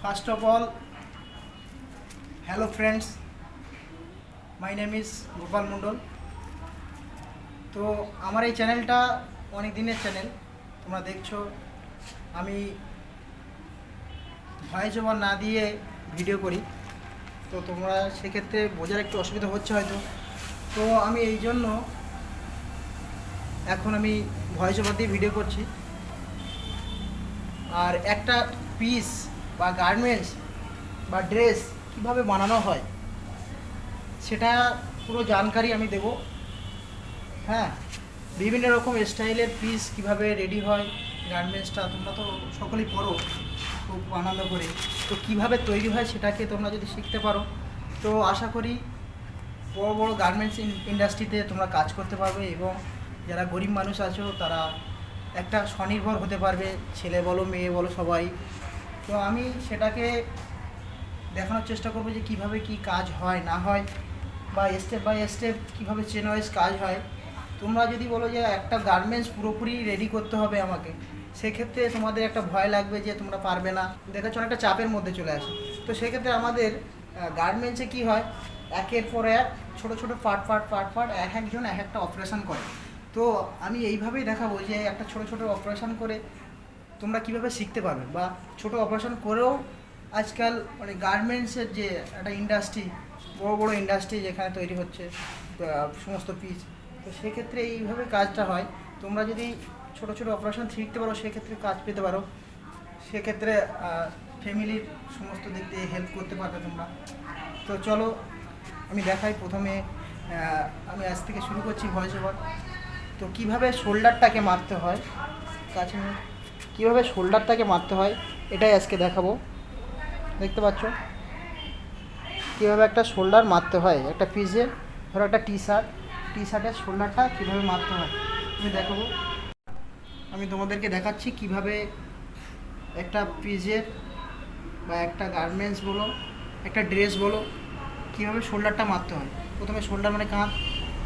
First of all, hello friends, my name is Gopal Mondol। তো আমার এই চ্যানেলটা অনেক দিনের চ্যানেল, তোমরা দেখছো আমি ভয়েস ওভার না দিয়ে ভিডিও করি, তো তোমরা সেক্ষেত্রে বোঝার একটু অসুবিধা হচ্ছে হয়তো। তো আমি এই জন্য এখন আমি ভয়েস ওভার দিয়ে ভিডিও করছি। আর একটা পিস বা গার্মেন্টস বা ড্রেস কীভাবে বানানো হয় সেটা পুরো জানকারি আমি দেব। হ্যাঁ, বিভিন্ন রকম স্টাইলের পিস কিভাবে রেডি হয়, গার্মেন্টসটা তোমরা তো সকলেই পড়ো খুব আনন্দ করে, তো কিভাবে তৈরি হয় সেটাকে তোমরা যদি শিখতে পারো তো আশা করি বড় বড় গার্মেন্টস ইন্ডাস্ট্রিতে তোমরা কাজ করতে পারবে এবং যারা গরিব মানুষ আছো তারা একটা স্বনির্ভর হতে পারবে, ছেলে বলো মেয়ে বলো সবাই। তো আমি সেটাকে দেখানোর চেষ্টা করবো যে কিভাবে কি কাজ হয় না হয় বা স্টেপ বাই স্টেপ কীভাবে চেন ওয়াইজ কাজ হয়। তোমরা যদি বলো যে একটা গার্মেন্টস পুরোপুরি রেডি করতে হবে আমাকে, সেক্ষেত্রে তোমাদের একটা ভয় লাগবে যে তোমরা পারবে না, দেখাচ্ছ অনেকটা চাপের মধ্যে চলে আসে। তো সেক্ষেত্রে আমাদের গার্মেন্টসে কী হয়, একের পর এক ছোটো ছোটো পার্ট এক একজন এক একটা অপারেশন করে। তো আমি এইভাবেই দেখাবো যে একটা ছোটো ছোটো অপারেশন করে তোমরা কিভাবে শিখতে পারবে, বা ছোটো অপারেশন করেও আজকাল মানে গার্মেন্টসের যে একটা ইন্ডাস্ট্রি, বড় বড় ইন্ডাস্ট্রি যেখানে তৈরি হচ্ছে সমস্ত পিস, তো সেক্ষেত্রে এইভাবে কাজটা হয়। তোমরা যদি ছোটো ছোটো অপারেশন শিখতে পারো সেক্ষেত্রে কাজ পেতে পারো, সেক্ষেত্রে ফ্যামিলির সমস্ত দিক দিয়ে হেল্প করতে পারবে তোমরা। তো চলো আমি দেখাই। প্রথমে আমি আজ থেকে শুরু করছি ভয়েস ওভার। তো কীভাবে শোল্ডারটাকে মারতে হয়, কাছে কীভাবে শোল্ডারটাকে মারতে হয় এটাই আজকে দেখাবো। দেখতে পাচ্ছ কীভাবে একটা শোল্ডার মারতে হয় একটা পিসের, ধরো একটা টি শার্টের শোল্ডারটা কীভাবে মারতে হয় আমি দেখাবো। আমি তোমাদেরকে দেখাচ্ছি কিভাবে একটা পিসের বা একটা গার্মেন্টস বলো একটা ড্রেস বলো কীভাবে শোল্ডারটা মারতে হয়। প্রথমে শোল্ডার মানে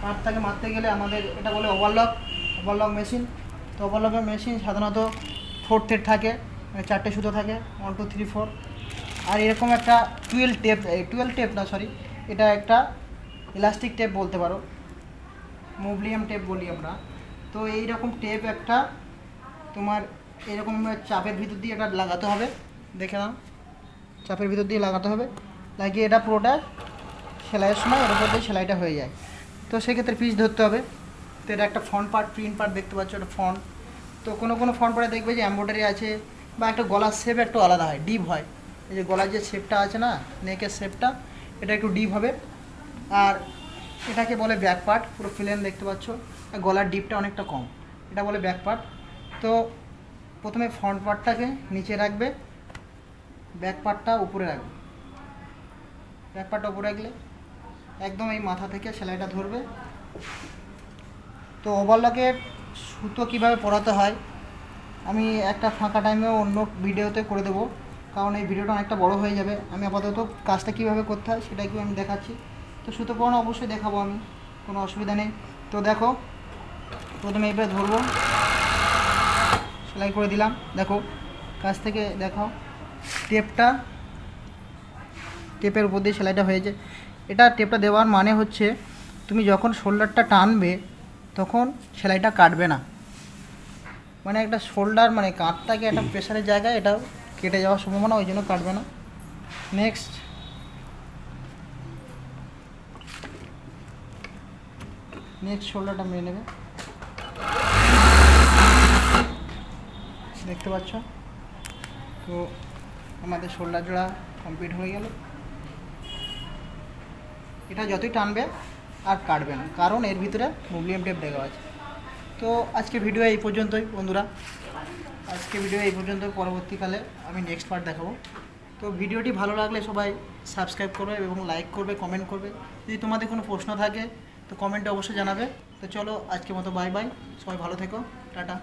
কাঁধটাকে মারতে গেলে আমাদের এটা বলে ওভারলক মেশিন। তো ওভারলকের মেশিন সাধারণত 4 থ্রেড থাকে, মানে 4টে সুতো থাকে, 1 2 3 4। আর এরকম একটা 12 টেপ না সরি, এটা একটা ইলাস্টিক টেপ বলতে পারো, মুভলিয়াম টেপ বলি আমরা। তো এইরকম টেপ একটা তোমার এরকম চাপের ভিতর দিয়ে এটা লাগাতে হবে, দেখে নাও, চাপের ভিতর দিয়ে লাগাতে হবে, লাগিয়ে এটা পুরোটা সেলাইয়ের সময় এর উপর দিয়ে সেলাইটা হয়ে যায়। তো সেক্ষেত্রে পিস ধরতে হবে। তো এটা একটা ফ্রন্ট পার্ট, প্রিন্ট পার্ট দেখতে পাচ্ছ, এটা ফ্রন্ট। তো কোনো ফ্রন্ট পার্টে দেখবে যে এমব্রয়ডারি আছে বা একটা গলার শেপ একটু আলাদা হয়, ডিপ হয়। এই যে গলার যে শেপটা আছে না, নেকের শেপটা, এটা একটু ডিপ হবে। আর এটাকে বলে ব্যাক পার্ট, পুরো প্লেন দেখতে পাচ্ছ, গলার ডিপটা অনেকটা কম, এটা বলে ব্যাক পার্ট। তো প্রথমে ফ্রন্ট পার্টটাকে নিচে রাখবে, ব্যাক পার্টটা উপরে রাখবে। ব্যাক পার্টটা উপরে রাখলে একদম এই মাথা থেকে সেলাইটা ধরবে। তো ওভারলকের সুতো কীভাবে পরাতে হয় আমি একটা ফাঁকা টাইমে অন্য ভিডিওতে করে দেবো, কারণ এই ভিডিওটা অনেকটা বড় হয়ে যাবে। আমি আপাতত কাজটা কীভাবে করতে হয় সেটাই আমি দেখাচ্ছি। তো সুতো পরানো অবশ্যই দেখাবো আমি, কোনো অসুবিধা নেই। তো দেখো, প্রথমে এইভাবে ধরবো, সেলাই করে দিলাম। দেখো কাছ থেকে দেখাও, টেপের উপর দিয়ে সেলাইটা হয়েছে। এটা টেপটা দেওয়ার মানে হচ্ছে তুমি যখন শোল্ডারটা টানবে তখন সেলাইটা কাটবে না, মানে একটা শোল্ডার মানে কাঁধটাকে একটা প্রেশারের জায়গায় এটা কেটে যাওয়ার সম্ভাবনা, ওই জন্য কাটবে না। নেক্সট শোল্ডারটা মেরে নেবে, দেখতে পাচ্ছ। তো আমাদের শোল্ডার জোড়া কমপ্লিট হয়ে গেল। এটা যতই টানবে আর কাটবে না, কারণ এর ভিতরে মুভলিয়াম টেপ দেওয়া আছে। তো আজকে ভিডিও এই পর্যন্তই বন্ধুরা, পরবর্তীকালে আমি নেক্সট পার্ট দেখাবো। তো ভিডিওটি ভালো লাগলে সবাই সাবস্ক্রাইব করবে এবং লাইক করবে, কমেন্ট করবে। যদি তোমাদের কোনো প্রশ্ন থাকে তো কমেন্টে অবশ্যই জানাবে। তো চলো আজকের মতো বাই বাই, সবাই ভালো থেকো, টাটা।